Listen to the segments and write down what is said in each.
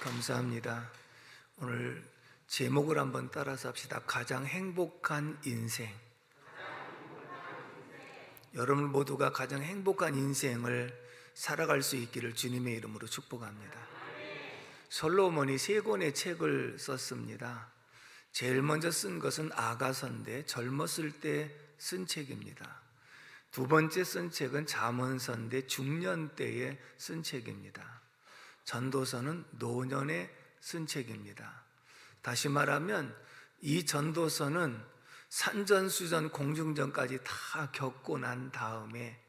감사합니다. 오늘 제목을 한번 따라서 합시다. 가장 행복한 인생. 여러분 모두가 가장 행복한 인생을 살아갈 수 있기를 주님의 이름으로 축복합니다. 솔로몬이 3권의 책을 썼습니다. 제일 먼저 쓴 것은 아가서인데 젊었을 때 쓴 책입니다. 두 번째 쓴 책은 잠언서인데 중년 때에 쓴 책입니다. 전도서는 노년에 쓴 책입니다. 다시 말하면 이 전도서는 산전수전 공중전까지 다 겪고 난 다음에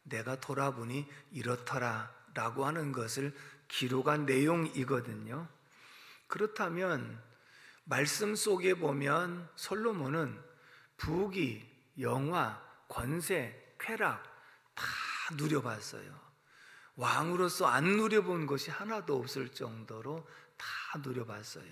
내가 돌아보니 이렇더라 라고 하는 것을 기록한 내용이거든요. 그렇다면 말씀 속에 보면 솔로몬은 부귀, 영화, 권세, 쾌락 다 누려봤어요. 왕으로서 안 누려본 것이 하나도 없을 정도로 다 누려봤어요.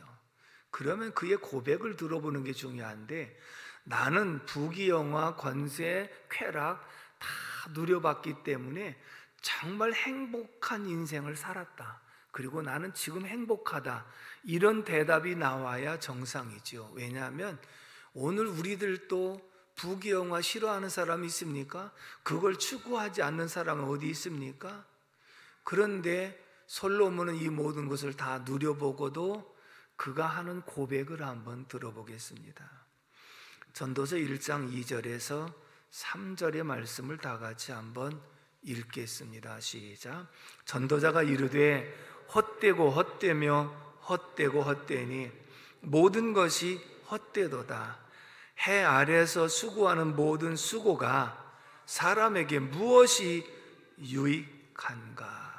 그러면 그의 고백을 들어보는 게 중요한데, 나는 부귀, 영화, 권세, 쾌락 다 누려봤기 때문에 정말 행복한 인생을 살았다. 그리고 나는 지금 행복하다. 이런 대답이 나와야 정상이죠. 왜냐하면 오늘 우리들도 부귀, 영화 싫어하는 사람이 있습니까? 그걸 추구하지 않는 사람은 어디 있습니까? 그런데 솔로몬은 이 모든 것을 다 누려보고도 그가 하는 고백을 한번 들어보겠습니다. 전도서 1장 2절에서 3절의 말씀을 다 같이 한번 읽겠습니다. 시작. 전도자가 이르되 헛되고 헛되며 헛되고 헛되니 모든 것이 헛되도다. 해 아래에서 수고하는 모든 수고가 사람에게 무엇이 유익한가?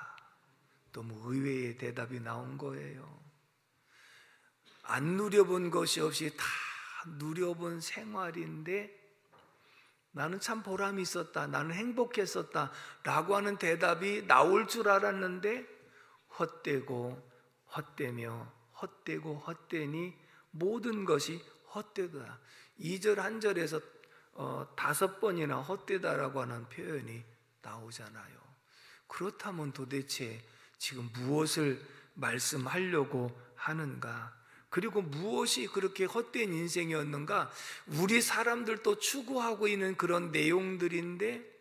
너무 의외의 대답이 나온 거예요. 안 누려본 것이 없이 다 누려본 생활인데 나는 참 보람이 있었다, 나는 행복했었다 라고 하는 대답이 나올 줄 알았는데 헛되고 헛되며 헛되고 헛되니 모든 것이 헛되다. 2절 1절에서 5번이나 헛되다라고 하는 표현이 나오잖아요. 그렇다면 도대체 지금 무엇을 말씀하려고 하는가? 그리고 무엇이 그렇게 헛된 인생이었는가? 우리 사람들도 추구하고 있는 그런 내용들인데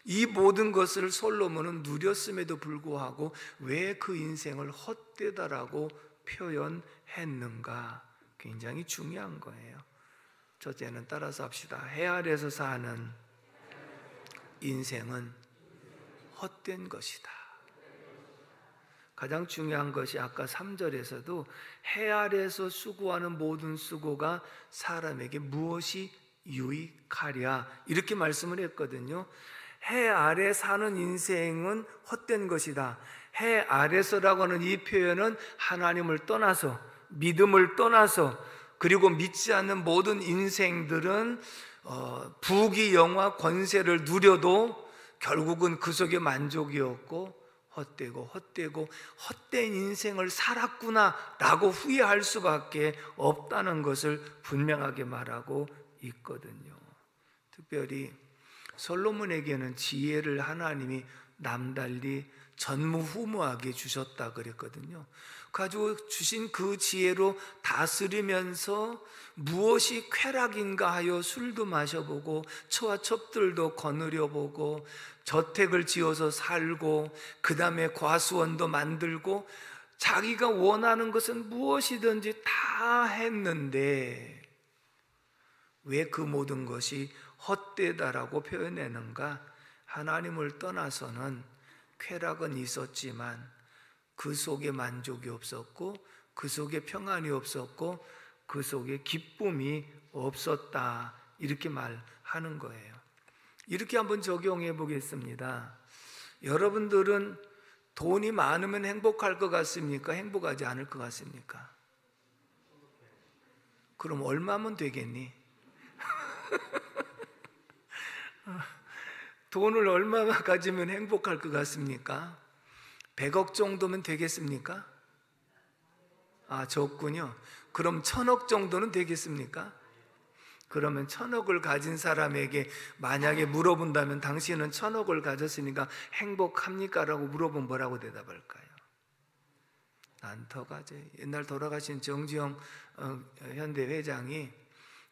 이 모든 것을 솔로몬은 누렸음에도 불구하고 왜 그 인생을 헛되다라고 표현했는가? 굉장히 중요한 거예요. 첫째는 따라서 합시다. 해 아래에서 사는 인생은 헛된 것이다. 가장 중요한 것이 아까 3절에서도 해 아래에서 수고하는 모든 수고가 사람에게 무엇이 유익하랴 이렇게 말씀을 했거든요. 해 아래 사는 인생은 헛된 것이다. 해 아래서라고 하는 이 표현은 하나님을 떠나서, 믿음을 떠나서, 그리고 믿지 않는 모든 인생들은 부귀, 영화, 권세를 누려도 결국은 그 속에 만족이 없고 헛되고 헛된 인생을 살았구나 라고 후회할 수밖에 없다는 것을 분명하게 말하고 있거든요. 특별히 솔로몬에게는 지혜를 하나님이 남달리 전무후무하게 주셨다 그랬거든요. 가지고 주신 그 지혜로 다스리면서 무엇이 쾌락인가 하여 술도 마셔보고 처와 첩들도 거느려보고 저택을 지어서 살고 그 다음에 과수원도 만들고 자기가 원하는 것은 무엇이든지 다 했는데 왜 그 모든 것이 헛되다라고 표현하는가? 하나님을 떠나서는 쾌락은 있었지만 그 속에 만족이 없었고 그 속에 평안이 없었고 그 속에 기쁨이 없었다 이렇게 말하는 거예요. 이렇게 한번 적용해 보겠습니다. 여러분들은 돈이 많으면 행복할 것 같습니까? 행복하지 않을 것 같습니까? 그럼 얼마면 되겠니? 돈을 얼마나 가지면 행복할 것 같습니까? 100억 정도면 되겠습니까? 적군요. 그럼 1000억 정도는 되겠습니까? 그러면 1000억을 가진 사람에게 만약에 물어본다면 당신은 1000억을 가졌으니까 행복합니까? 라고 물어보면 뭐라고 대답할까요? 난터가지. 옛날 돌아가신 정지영 현대 회장이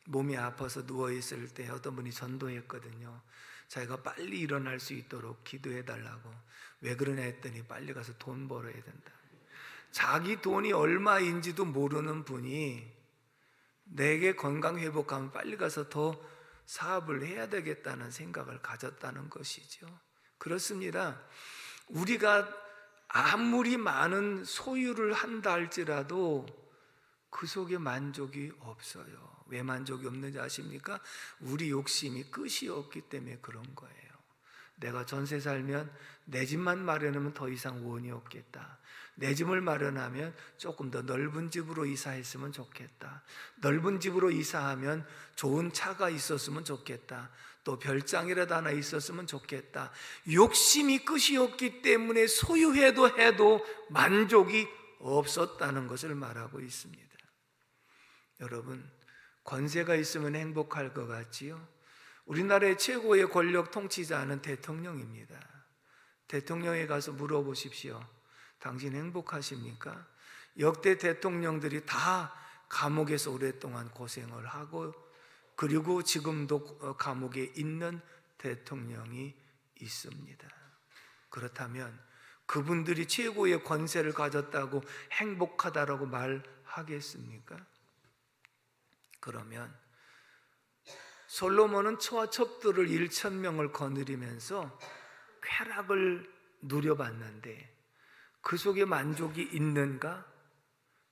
몸이 아파서 누워있을 때 어떤 분이 전도했거든요. 자기가 빨리 일어날 수 있도록 기도해달라고. 왜 그러냐 했더니 빨리 가서 돈 벌어야 된다. 자기 돈이 얼마인지도 모르는 분이 내게 건강 회복하면 빨리 가서 더 사업을 해야 되겠다는 생각을 가졌다는 것이죠. 그렇습니다. 우리가 아무리 많은 소유를 한다 할지라도 그 속에 만족이 없어요. 왜 만족이 없는지 아십니까? 우리 욕심이 끝이 없기 때문에 그런 거예요. 내가 전세 살면 내 집만 마련하면 더 이상 원이 없겠다. 내 집을 마련하면 조금 더 넓은 집으로 이사했으면 좋겠다. 넓은 집으로 이사하면 좋은 차가 있었으면 좋겠다. 또 별장이라도 하나 있었으면 좋겠다. 욕심이 끝이 없기 때문에 소유해도 만족이 없었다는 것을 말하고 있습니다. 여러분, 권세가 있으면 행복할 것 같지요? 우리나라의 최고의 권력 통치자는 대통령입니다. 대통령에 가서 물어보십시오. 당신 행복하십니까? 역대 대통령들이 다 감옥에서 오랫동안 고생을 하고 그리고 지금도 감옥에 있는 대통령이 있습니다. 그렇다면 그분들이 최고의 권세를 가졌다고 행복하다라고 말하겠습니까? 그러면 솔로몬은 처와 첩들을 1,000명을 거느리면서 쾌락을 누려봤는데 그 속에 만족이 있는가?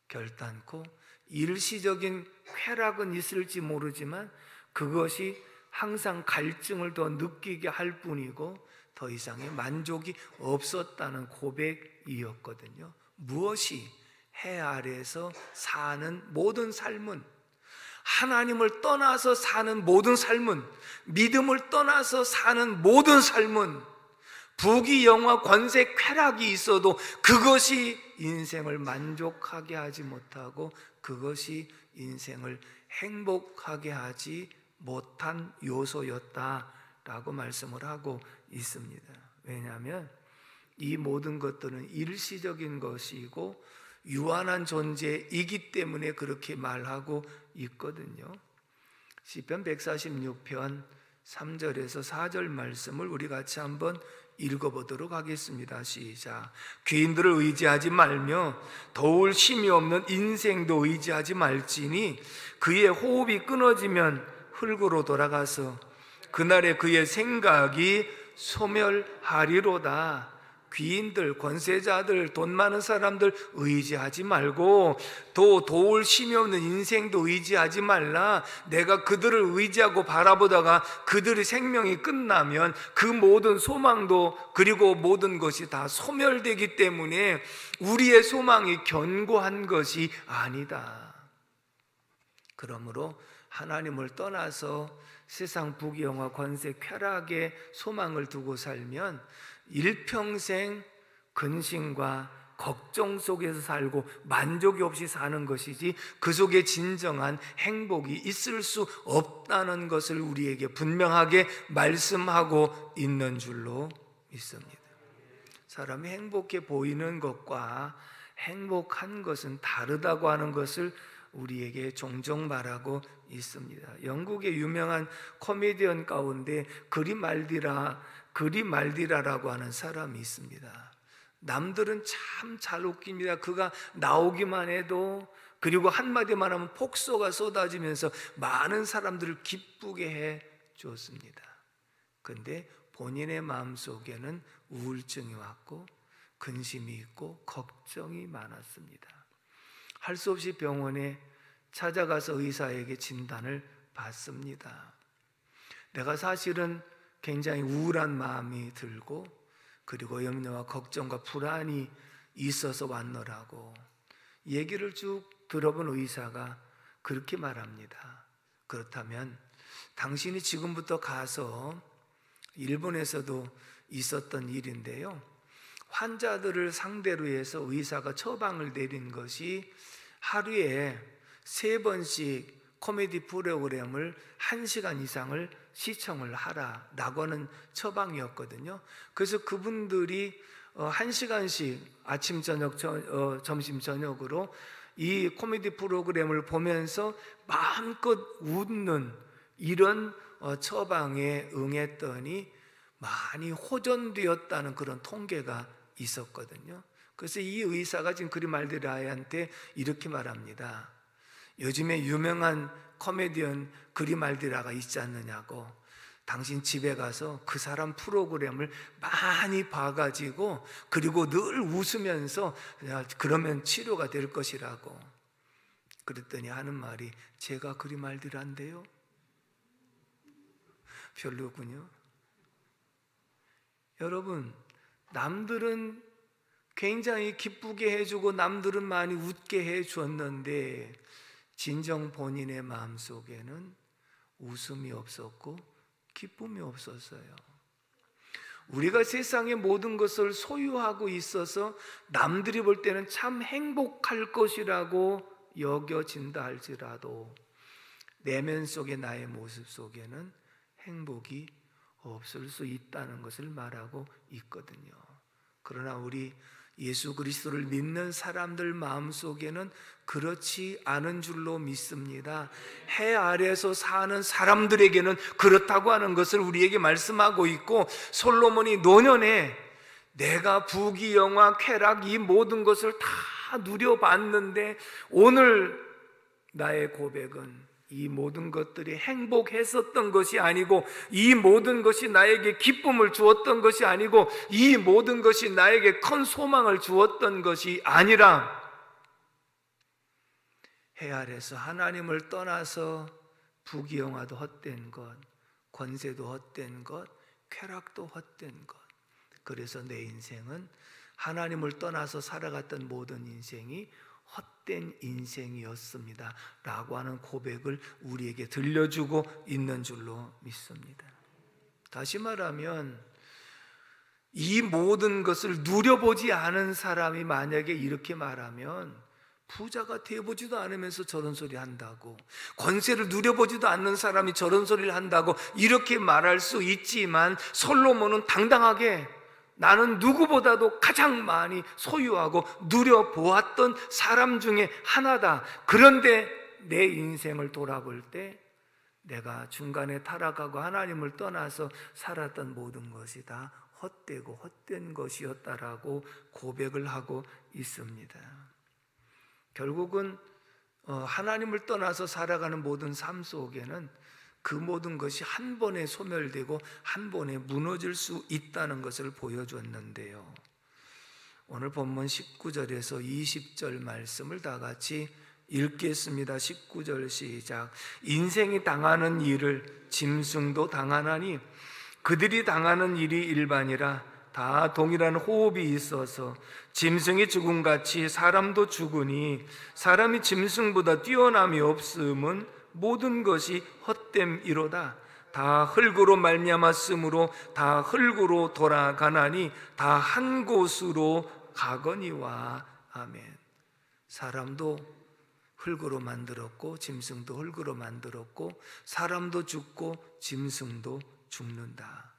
결단코 일시적인 쾌락은 있을지 모르지만 그것이 항상 갈증을 더 느끼게 할 뿐이고 더 이상의 만족이 없었다는 고백이었거든요. 무엇이 해 아래에서 사는 모든 삶은, 하나님을 떠나서 사는 모든 삶은, 믿음을 떠나서 사는 모든 삶은 부귀 영화 권세 쾌락이 있어도 그것이 인생을 만족하게 하지 못하고 그것이 인생을 행복하게 하지 못한 요소였다라고 말씀을 하고 있습니다. 왜냐하면 이 모든 것들은 일시적인 것이고 유한한 존재이기 때문에 그렇게 말하고 있거든요. 시편 146편 3절에서 4절 말씀을 우리 같이 한번 읽어보도록 하겠습니다. 시작. 귀인들을 의지하지 말며 더울 쉼이 없는 인생도 의지하지 말지니 그의 호흡이 끊어지면 흙으로 돌아가서 그날에 그의 생각이 소멸하리로다. 귀인들, 권세자들, 돈 많은 사람들 의지하지 말고 또 도울 쉼이 없는 인생도 의지하지 말라. 내가 그들을 의지하고 바라보다가 그들의 생명이 끝나면 그 모든 소망도 그리고 모든 것이 다 소멸되기 때문에 우리의 소망이 견고한 것이 아니다. 그러므로 하나님을 떠나서 세상 부귀영화 권세 쾌락에 소망을 두고 살면 일평생 근심과 걱정 속에서 살고 만족이 없이 사는 것이지 그 속에 진정한 행복이 있을 수 없다는 것을 우리에게 분명하게 말씀하고 있는 줄로 믿습니다. 사람이 행복해 보이는 것과 행복한 것은 다르다고 하는 것을 우리에게 종종 말하고 있습니다. 영국의 유명한 코미디언 가운데 그리말디라라고 하는 사람이 있습니다. 남들은 참 잘 웃깁니다. 그가 나오기만 해도, 그리고 한마디만 하면 폭소가 쏟아지면서 많은 사람들을 기쁘게 해 주었습니다. 그런데 본인의 마음속에는 우울증이 왔고 근심이 있고 걱정이 많았습니다. 할 수 없이 병원에 찾아가서 의사에게 진단을 받습니다. 내가 사실은 굉장히 우울한 마음이 들고 그리고 염려와 걱정과 불안이 있어서 왔노라고 얘기를 쭉 들어본 의사가 그렇게 말합니다. 그렇다면 당신이 지금부터 가서, 일본에서도 있었던 일인데요, 환자들을 상대로 해서 의사가 처방을 내린 것이 하루에 3번씩 코미디 프로그램을 1시간 이상을 시청을 하라라고 하는 처방이었거든요. 그래서 그분들이 1시간씩 아침 저녁 점심 저녁으로 이 코미디 프로그램을 보면서 마음껏 웃는 이런 처방에 응했더니 많이 호전되었다는 그런 통계가 있었거든요. 그래서 이 의사가 지금 그리말디라한테 이렇게 말합니다. 요즘에 유명한 코미디언 그리말디라가 있지 않느냐고, 당신 집에 가서 그 사람 프로그램을 많이 봐가지고 그리고 늘 웃으면서 그러면 치료가 될 것이라고. 그랬더니 하는 말이, 제가 그리말디란데요? 별로군요. 여러분, 남들은 굉장히 기쁘게 해주고 남들은 많이 웃게 해주었는데 진정 본인의 마음속에는 웃음이 없었고 기쁨이 없었어요. 우리가 세상의 모든 것을 소유하고 있어서 남들이 볼 때는 참 행복할 것이라고 여겨진다 할지라도 내면 속의 나의 모습 속에는 행복이 없을 수 있다는 것을 말하고 있거든요. 그러나 우리 예수 그리스도를 믿는 사람들 마음속에는 그렇지 않은 줄로 믿습니다. 해 아래에서 사는 사람들에게는 그렇다고 하는 것을 우리에게 말씀하고 있고, 솔로몬이 노년에 내가 부귀영화 쾌락 이 모든 것을 다 누려봤는데 오늘 나의 고백은 이 모든 것들이 행복했었던 것이 아니고, 이 모든 것이 나에게 기쁨을 주었던 것이 아니고, 이 모든 것이 나에게 큰 소망을 주었던 것이 아니라 해 아래서 하나님을 떠나서 부귀영화도 헛된 것, 권세도 헛된 것, 쾌락도 헛된 것. 그래서 내 인생은 하나님을 떠나서 살아갔던 모든 인생이 헛된 인생이었습니다 라고 하는 고백을 우리에게 들려주고 있는 줄로 믿습니다. 다시 말하면 이 모든 것을 누려보지 않은 사람이 만약에 이렇게 말하면, 부자가 되어보지도 않으면서 저런 소리 한다고, 권세를 누려보지도 않는 사람이 저런 소리를 한다고 이렇게 말할 수 있지만, 솔로몬은 당당하게 나는 누구보다도 가장 많이 소유하고 누려보았던 사람 중에 하나다. 그런데 내 인생을 돌아볼 때 내가 중간에 타락하고 하나님을 떠나서 살았던 모든 것이 다 헛되고 헛된 것이었다라고 고백을 하고 있습니다. 결국은 하나님을 떠나서 살아가는 모든 삶 속에는 그 모든 것이 한 번에 소멸되고 한 번에 무너질 수 있다는 것을 보여줬는데요. 오늘 본문 19절에서 20절 말씀을 다 같이 읽겠습니다. 19절 시작. 인생이 당하는 일을 짐승도 당하나니 그들이 당하는 일이 일반이라 다 동일한 호흡이 있어서 짐승이 죽음같이 사람도 죽으니 사람이 짐승보다 뛰어남이 없음은 모든 것이 헛됨이로다. 다 흙으로 말미암았으므로 다 흙으로 돌아가나니 다 한 곳으로 가거니와. 아멘. 사람도 흙으로 만들었고 짐승도 흙으로 만들었고 사람도 죽고 짐승도 죽는다.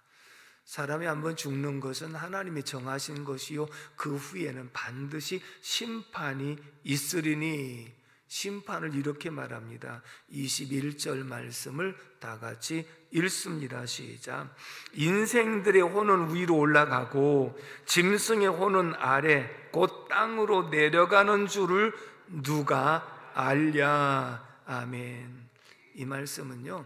사람이 한번 죽는 것은 하나님이 정하신 것이요 그 후에는 반드시 심판이 있으리니. 심판을 이렇게 말합니다. 21절 말씀을 다 같이 읽습니다. 시작. 인생들의 혼은 위로 올라가고 짐승의 혼은 아래 곧 땅으로 내려가는 줄을 누가 알랴. 아멘. 이 말씀은요,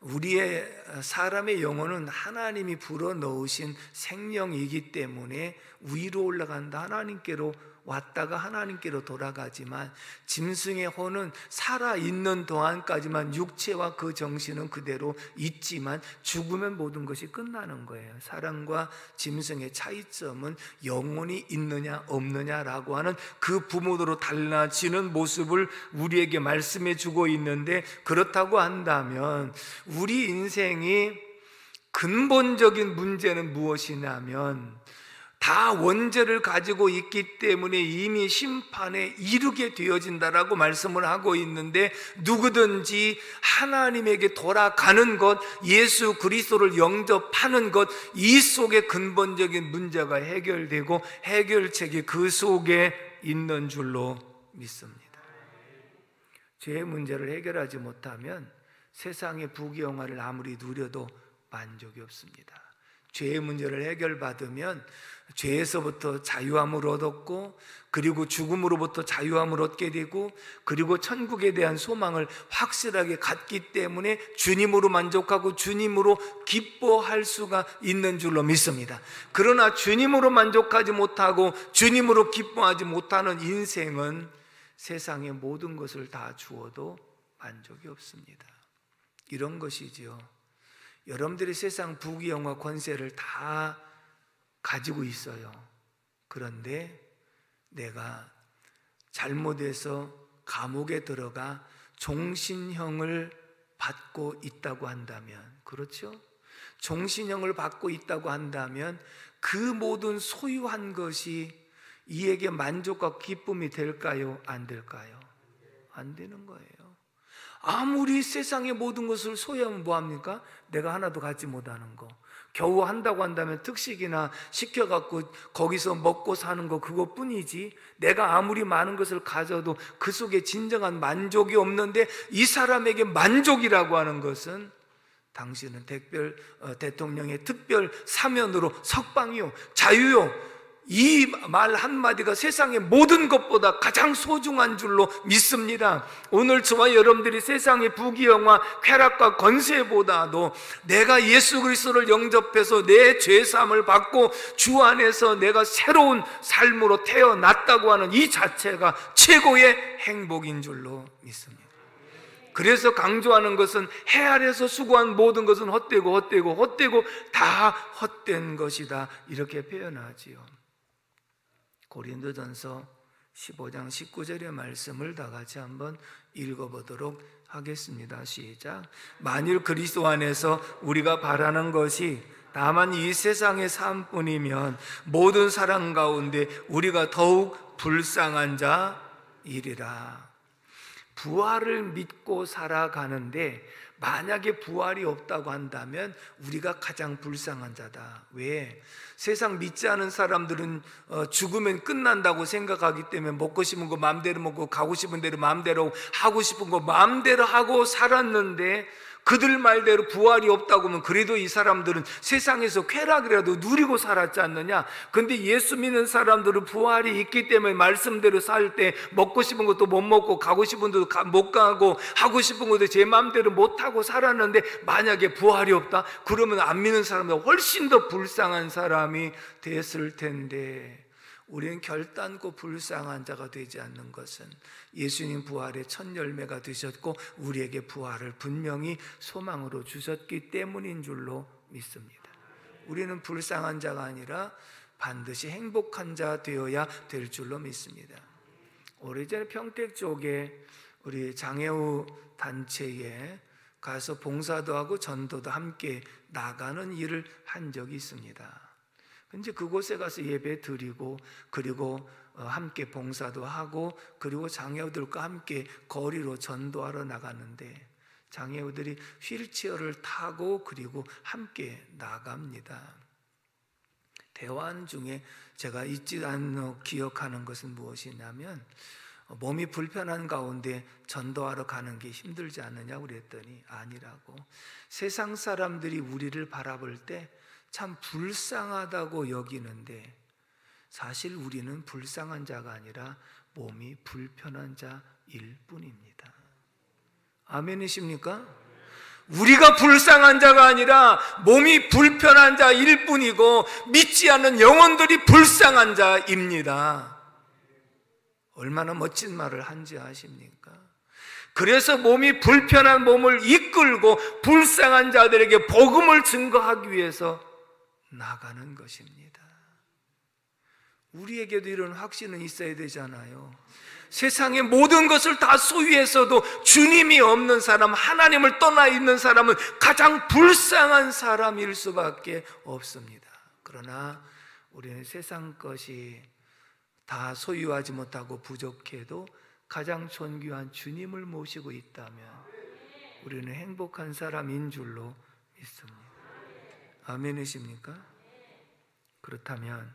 우리의 사람의 영혼은 하나님이 불어넣으신 생명이기 때문에 위로 올라간다, 하나님께로 왔다가 하나님께로 돌아가지만, 짐승의 혼은 살아있는 동안까지만 육체와 그 정신은 그대로 있지만 죽으면 모든 것이 끝나는 거예요. 사람과 짐승의 차이점은 영혼이 있느냐 없느냐라고 하는 그 부모로 달라지는 모습을 우리에게 말씀해 주고 있는데, 그렇다고 한다면 우리 인생이 근본적인 문제는 무엇이냐면 다 원죄를 가지고 있기 때문에 이미 심판에 이르게 되어진다라고 말씀을 하고 있는데, 누구든지 하나님에게 돌아가는 것, 예수 그리스도를 영접하는 것, 이 속에 근본적인 문제가 해결되고 해결책이 그 속에 있는 줄로 믿습니다. 죄의 문제를 해결하지 못하면 세상의 부귀영화를 아무리 누려도 만족이 없습니다. 죄의 문제를 해결받으면 죄에서부터 자유함을 얻었고, 그리고 죽음으로부터 자유함을 얻게 되고, 그리고 천국에 대한 소망을 확실하게 갖기 때문에 주님으로 만족하고 주님으로 기뻐할 수가 있는 줄로 믿습니다. 그러나 주님으로 만족하지 못하고 주님으로 기뻐하지 못하는 인생은 세상의 모든 것을 다 주어도 만족이 없습니다. 이런 것이지요. 여러분들이 세상 부귀영화 권세를 다 가지고 있어요. 그런데 내가 잘못해서 감옥에 들어가 종신형을 받고 있다고 한다면, 그렇죠? 종신형을 받고 있다고 한다면 그 모든 소유한 것이 이에게 만족과 기쁨이 될까요? 안 될까요? 안 되는 거예요. 아무리 세상의 모든 것을 소유하면 뭐합니까? 내가 하나도 갖지 못하는 거, 겨우 한다고 한다면 특식이나 시켜갖고 거기서 먹고 사는 거, 그것뿐이지, 내가 아무리 많은 것을 가져도 그 속에 진정한 만족이 없는데, 이 사람에게 만족이라고 하는 것은 당신은 대통령의 특별 사면으로 석방이요, 자유요, 이 말 한마디가 세상의 모든 것보다 가장 소중한 줄로 믿습니다. 오늘 저와 여러분들이 세상의 부귀영화, 쾌락과 권세보다도 내가 예수 그리스도를 영접해서 내 죄사함을 받고 주 안에서 내가 새로운 삶으로 태어났다고 하는 이 자체가 최고의 행복인 줄로 믿습니다. 그래서 강조하는 것은 해 아래서 수고한 모든 것은 헛되고 다 헛된 것이다, 이렇게 표현하지요. 고린도전서 15장 19절의 말씀을 다 같이 한번 읽어보도록 하겠습니다. 시작. 만일 그리스도 안에서 우리가 바라는 것이 다만 이 세상의 삶뿐이면 모든 사람 가운데 우리가 더욱 불쌍한 자이리라. 부활을 믿고 살아가는데 만약에 부활이 없다고 한다면 우리가 가장 불쌍한 자다. 왜? 세상 믿지 않은 사람들은 죽으면 끝난다고 생각하기 때문에 먹고 싶은 거 마음대로 먹고, 가고 싶은 대로 마음대로 하고 싶은 거 마음대로 하고 살았는데, 그들 말대로 부활이 없다고 하면 그래도 이 사람들은 세상에서 쾌락이라도 누리고 살았지 않느냐? 근데 예수 믿는 사람들은 부활이 있기 때문에 말씀대로 살 때 먹고 싶은 것도 못 먹고, 가고 싶은 데도 못 가고, 하고 싶은 것도 제 마음대로 못 하고 살았는데, 만약에 부활이 없다? 그러면 안 믿는 사람보다 훨씬 더 불쌍한 사람이 됐을 텐데, 우리는 결단코 불쌍한 자가 되지 않는 것은 예수님 부활의 첫 열매가 되셨고 우리에게 부활을 분명히 소망으로 주셨기 때문인 줄로 믿습니다. 우리는 불쌍한 자가 아니라 반드시 행복한 자 되어야 될 줄로 믿습니다. 오래전에 평택 쪽에 우리 장애우 단체에 가서 봉사도 하고 전도도 함께 나가는 일을 한 적이 있습니다. 이제 그곳에 가서 예배 드리고, 그리고 함께 봉사도 하고, 그리고 장애우들과 함께 거리로 전도하러 나가는데, 장애우들이 휠체어를 타고 그리고 함께 나갑니다. 대화 중에 제가 잊지 않고 기억하는 것은 무엇이냐면, 몸이 불편한 가운데 전도하러 가는 게 힘들지 않느냐고 그랬더니 아니라고. 세상 사람들이 우리를 바라볼 때 참 불쌍하다고 여기는데, 사실 우리는 불쌍한 자가 아니라 몸이 불편한 자일 뿐입니다. 아멘이십니까? 우리가 불쌍한 자가 아니라 몸이 불편한 자일 뿐이고, 믿지 않는 영혼들이 불쌍한 자입니다. 얼마나 멋진 말을 한지 아십니까? 그래서 몸이 불편한 몸을 이끌고 불쌍한 자들에게 복음을 증거하기 위해서 나가는 것입니다. 우리에게도 이런 확신은 있어야 되잖아요. 세상의 모든 것을 다 소유해서도 주님이 없는 사람, 하나님을 떠나 있는 사람은 가장 불쌍한 사람일 수밖에 없습니다. 그러나 우리는 세상 것이 다 소유하지 못하고 부족해도 가장 존귀한 주님을 모시고 있다면 우리는 행복한 사람인 줄로 믿습니다. 아멘이십니까? 그렇다면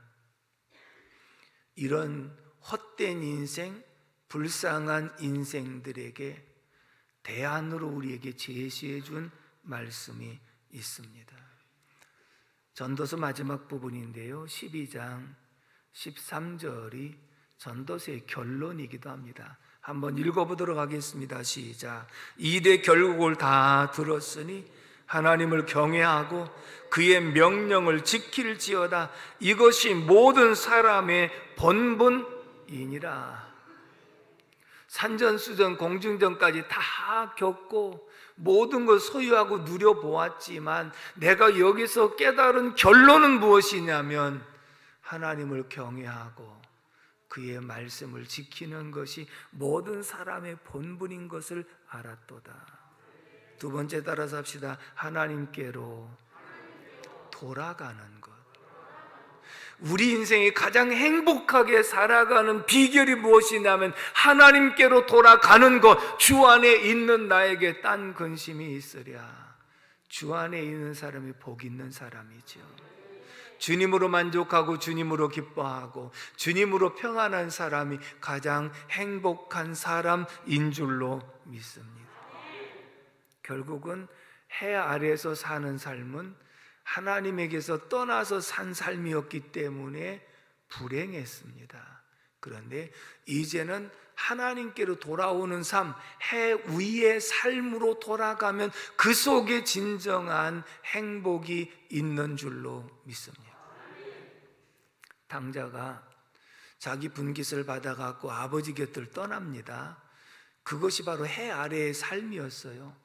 이런 헛된 인생, 불쌍한 인생들에게 대안으로 우리에게 제시해 준 말씀이 있습니다. 전도서 마지막 부분인데요, 12장 13절이 전도서의 결론이기도 합니다. 한번 읽어보도록 하겠습니다. 시작. 이대 결국을 다 들었으니 하나님을 경외하고 그의 명령을 지킬지어다. 이것이 모든 사람의 본분이니라. 산전수전 공중전까지 다 겪고 모든 걸 소유하고 누려보았지만 내가 여기서 깨달은 결론은 무엇이냐면 하나님을 경외하고 그의 말씀을 지키는 것이 모든 사람의 본분인 것을 알았도다. 두 번째 따라서 합시다. 하나님께로 돌아가는 것. 우리 인생이 가장 행복하게 살아가는 비결이 무엇이냐면 하나님께로 돌아가는 것. 주 안에 있는 나에게 딴 근심이 있으랴. 주 안에 있는 사람이 복 있는 사람이죠. 주님으로 만족하고 주님으로 기뻐하고 주님으로 평안한 사람이 가장 행복한 사람인 줄로 믿습니다. 결국은 해 아래에서 사는 삶은 하나님에게서 떠나서 산 삶이었기 때문에 불행했습니다. 그런데 이제는 하나님께로 돌아오는 삶, 해 위의 삶으로 돌아가면 그 속에 진정한 행복이 있는 줄로 믿습니다. 당자가 자기 분깃을 받아갖고 아버지 곁을 떠납니다. 그것이 바로 해 아래의 삶이었어요.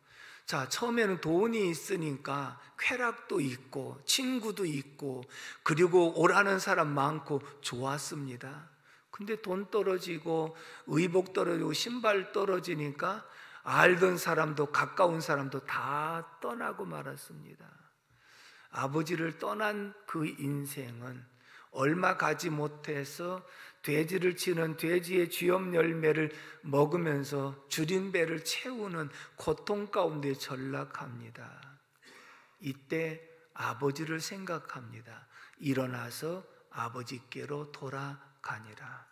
자, 처음에는 돈이 있으니까 쾌락도 있고 친구도 있고 그리고 오라는 사람 많고 좋았습니다. 근데 돈 떨어지고 의복 떨어지고 신발 떨어지니까 알던 사람도 가까운 사람도 다 떠나고 말았습니다. 아버지를 떠난 그 인생은 얼마 가지 못해서 돼지를 치는 돼지의 쥐염 열매를 먹으면서 줄인 배를 채우는 고통 가운데 전락합니다. 이때 아버지를 생각합니다. 일어나서 아버지께로 돌아가니라.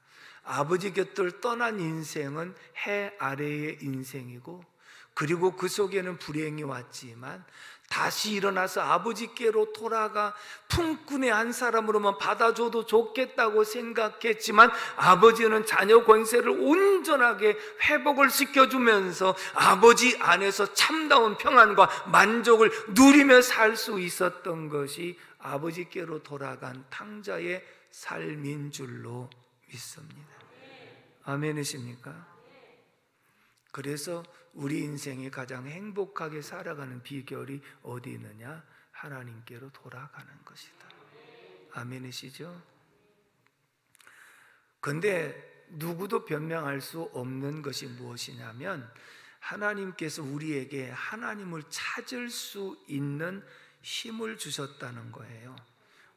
아버지 곁을 떠난 인생은 해 아래의 인생이고 그리고 그 속에는 불행이 왔지만 다시 일어나서 아버지께로 돌아가 품꾼의 한 사람으로만 받아줘도 좋겠다고 생각했지만 아버지는 자녀 권세를 온전하게 회복을 시켜주면서 아버지 안에서 참다운 평안과 만족을 누리며 살 수 있었던 것이 아버지께로 돌아간 탕자의 삶인 줄로 믿습니다. 아멘이십니까? 그래서 우리 인생이 가장 행복하게 살아가는 비결이 어디 있느냐? 하나님께로 돌아가는 것이다. 아멘이시죠? 근데 누구도 변명할 수 없는 것이 무엇이냐면 하나님께서 우리에게 하나님을 찾을 수 있는 힘을 주셨다는 거예요.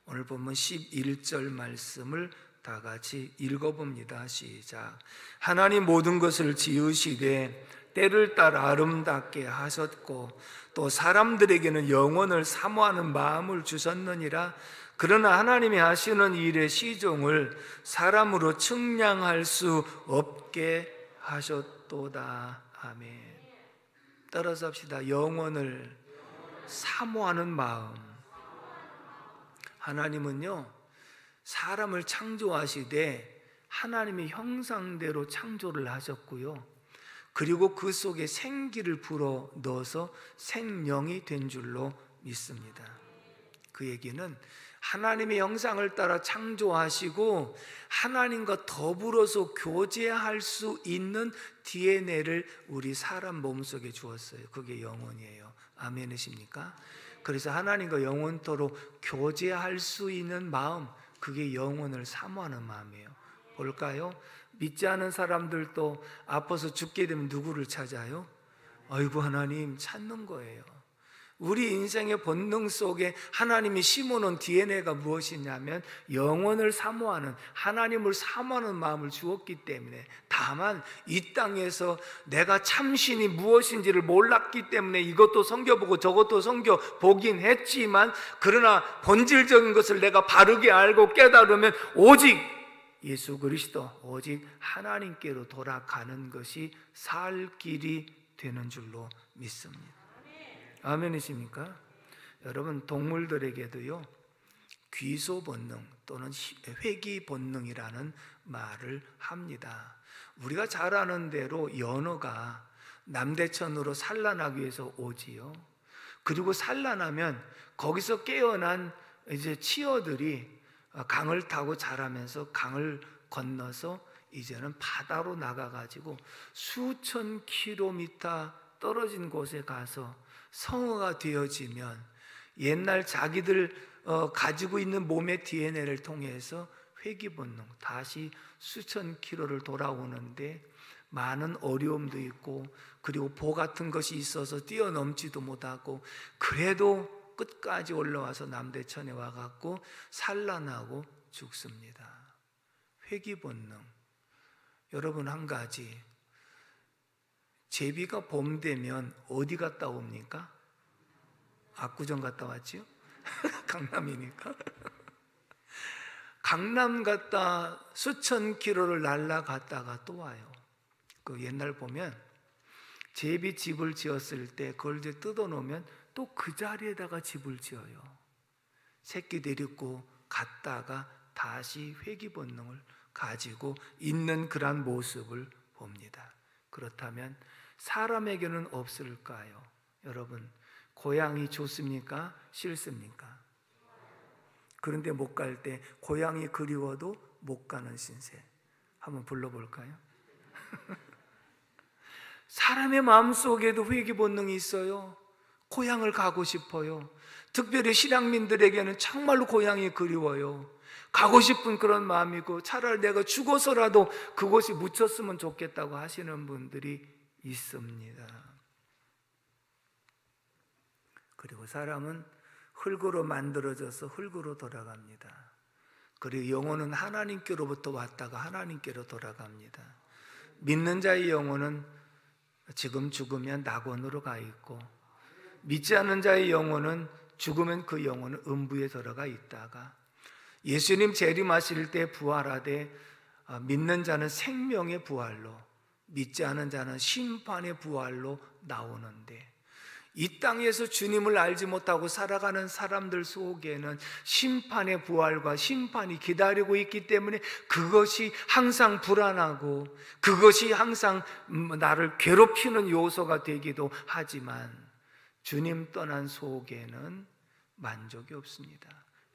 오늘 보면 11절 말씀을 다 같이 읽어봅니다. 시작. 하나님 모든 것을 지으시되 때를 따라 아름답게 하셨고 또 사람들에게는 영원을 사모하는 마음을 주셨느니라. 그러나 하나님이 하시는 일의 시종을 사람으로 측량할 수 없게 하셨도다. 아멘. 따라서 합시다. 영원을 사모하는 마음. 하나님은요 사람을 창조하시되 하나님의 형상대로 창조를 하셨고요 그리고 그 속에 생기를 불어 넣어서 생명이 된 줄로 믿습니다. 그 얘기는 하나님의 형상을 따라 창조하시고 하나님과 더불어서 교제할 수 있는 DNA를 우리 사람 몸속에 주었어요. 그게 영혼이에요. 아멘이십니까? 그래서 하나님과 영원토록 교제할 수 있는 마음, 그게 영혼을 사모하는 마음이에요. 볼까요? 믿지 않은 사람들도 아파서 죽게 되면 누구를 찾아요? 아이고 하나님 찾는 거예요. 우리 인생의 본능 속에 하나님이 심어놓은 DNA가 무엇이냐면 영원을 사모하는, 하나님을 사모하는 마음을 주었기 때문에, 다만 이 땅에서 내가 참신이 무엇인지를 몰랐기 때문에 이것도 섬겨보고 저것도 섬겨보긴 했지만, 그러나 본질적인 것을 내가 바르게 알고 깨달으면 오직 예수 그리스도, 오직 하나님께로 돌아가는 것이 살 길이 되는 줄로 믿습니다. 아멘이십니까? 여러분, 동물들에게도요 귀소 본능 또는 회귀 본능이라는 말을 합니다. 우리가 잘 아는 대로 연어가 남대천으로 산란하기 위해서 오지요. 그리고 산란하면 거기서 깨어난 이제 치어들이 강을 타고 자라면서 강을 건너서 이제는 바다로 나가가지고 수천 킬로미터 떨어진 곳에 가서 성어가 되어지면 옛날 자기들 가지고 있는 몸의 DNA를 통해서 회귀본능, 다시 수천 킬로를 돌아오는데 많은 어려움도 있고, 그리고 보 같은 것이 있어서 뛰어넘지도 못하고, 그래도 끝까지 올라와서 남대천에 와갖고 산란하고 죽습니다. 회귀본능. 여러분, 한 가지, 제비가 봄 되면 어디 갔다 옵니까? 압구정 갔다 왔지요? 강남이니까. 강남 갔다 수천 킬로를 날아갔다가 또 와요. 그 옛날 보면 제비 집을 지었을 때 그걸 이제 뜯어놓으면 또 그 자리에다가 집을 지어요. 새끼 데리고 갔다가 다시 회귀 본능을 가지고 있는 그런 모습을 봅니다. 그렇다면 사람에게는 없을까요? 여러분, 고향이 좋습니까? 싫습니까? 그런데 못 갈 때 고향이 그리워도 못 가는 신세, 한번 불러볼까요? 사람의 마음속에도 회귀 본능이 있어요. 고향을 가고 싶어요. 특별히 실향민들에게는 정말로 고향이 그리워요. 가고 싶은 그런 마음이고, 차라리 내가 죽어서라도 그곳이 묻혔으면 좋겠다고 하시는 분들이 있습니다. 그리고 사람은 흙으로 만들어져서 흙으로 돌아갑니다. 그리고 영혼은 하나님께로부터 왔다가 하나님께로 돌아갑니다. 믿는 자의 영혼은 지금 죽으면 낙원으로 가 있고, 믿지 않는 자의 영혼은 죽으면 그 영혼은 음부에 들어가 있다가 예수님 재림하실 때 부활하되, 믿는 자는 생명의 부활로, 믿지 않은 자는 심판의 부활로 나오는데, 이 땅에서 주님을 알지 못하고 살아가는 사람들 속에는 심판의 부활과 심판이 기다리고 있기 때문에 그것이 항상 불안하고, 그것이 항상 나를 괴롭히는 요소가 되기도 하지만, 주님 떠난 속에는 만족이 없습니다.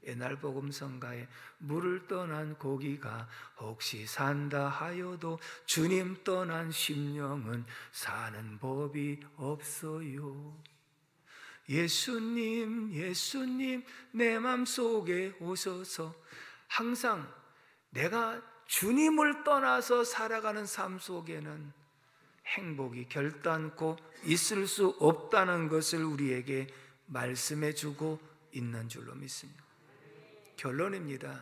옛날 복음성가에 물을 떠난 고기가 혹시 산다 하여도 주님 떠난 심령은 사는 법이 없어요. 예수님, 예수님 내 맘속에 오셔서, 항상 내가 주님을 떠나서 살아가는 삶 속에는 행복이 결단코 있을 수 없다는 것을 우리에게 말씀해 주고 있는 줄로 믿습니다. 결론입니다.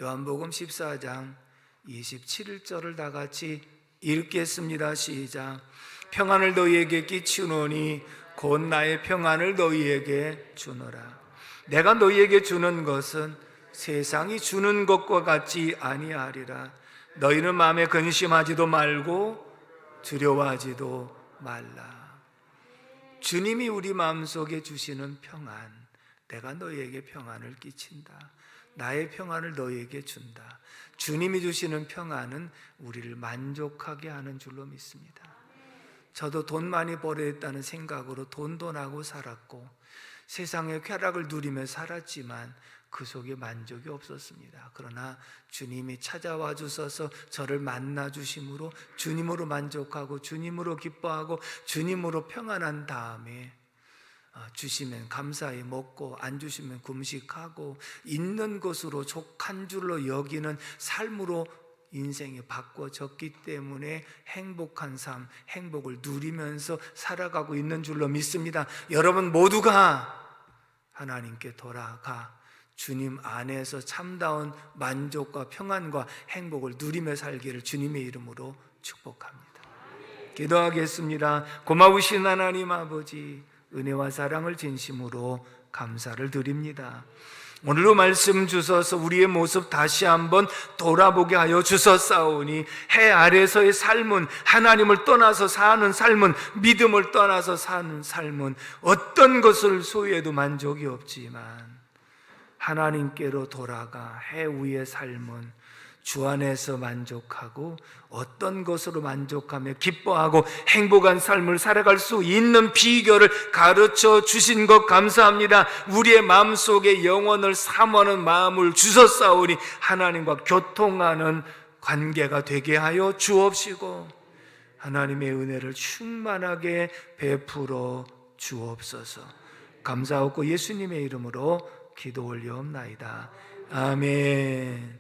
요한복음 14장 27절을 다 같이 읽겠습니다. 시작. 평안을 너희에게 끼치노니 곧 나의 평안을 너희에게 주노라. 내가 너희에게 주는 것은 세상이 주는 것과 같지 아니하리라. 너희는 마음에 근심하지도 말고 두려워하지도 말라. 주님이 우리 마음속에 주시는 평안, 내가 너희에게 평안을 끼친다. 나의 평안을 너희에게 준다. 주님이 주시는 평안은 우리를 만족하게 하는 줄로 믿습니다. 저도 돈 많이 벌어야 했다는 생각으로 돈돈하고 살았고, 세상의 쾌락을 누리며 살았지만 그 속에 만족이 없었습니다. 그러나 주님이 찾아와 주셔서 저를 만나 주심으로 주님으로 만족하고 주님으로 기뻐하고 주님으로 평안한 다음에, 주시면 감사히 먹고 안 주시면 금식하고 있는 것으로 족한 줄로 여기는 삶으로 인생이 바꿔졌기 때문에 행복한 삶, 행복을 누리면서 살아가고 있는 줄로 믿습니다. 여러분 모두가 하나님께 돌아가 주님 안에서 참다운 만족과 평안과 행복을 누리며 살기를 주님의 이름으로 축복합니다. 기도하겠습니다. 고마우신 하나님 아버지, 은혜와 사랑을 진심으로 감사를 드립니다. 오늘도 말씀 주셔서 우리의 모습 다시 한번 돌아보게 하여 주셨사오니, 해 아래서의 삶은, 하나님을 떠나서 사는 삶은, 믿음을 떠나서 사는 삶은 어떤 것을 소유해도 만족이 없지만 하나님께로 돌아가 해 위의 삶은 주 안에서 만족하고 어떤 것으로 만족하며 기뻐하고 행복한 삶을 살아갈 수 있는 비결을 가르쳐 주신 것 감사합니다. 우리의 마음속에 영원을 사모하는 마음을 주셨사오니 하나님과 교통하는 관계가 되게 하여 주옵시고 하나님의 은혜를 충만하게 베풀어 주옵소서. 감사하고 예수님의 이름으로 기도 올려옵나이다. 아멘.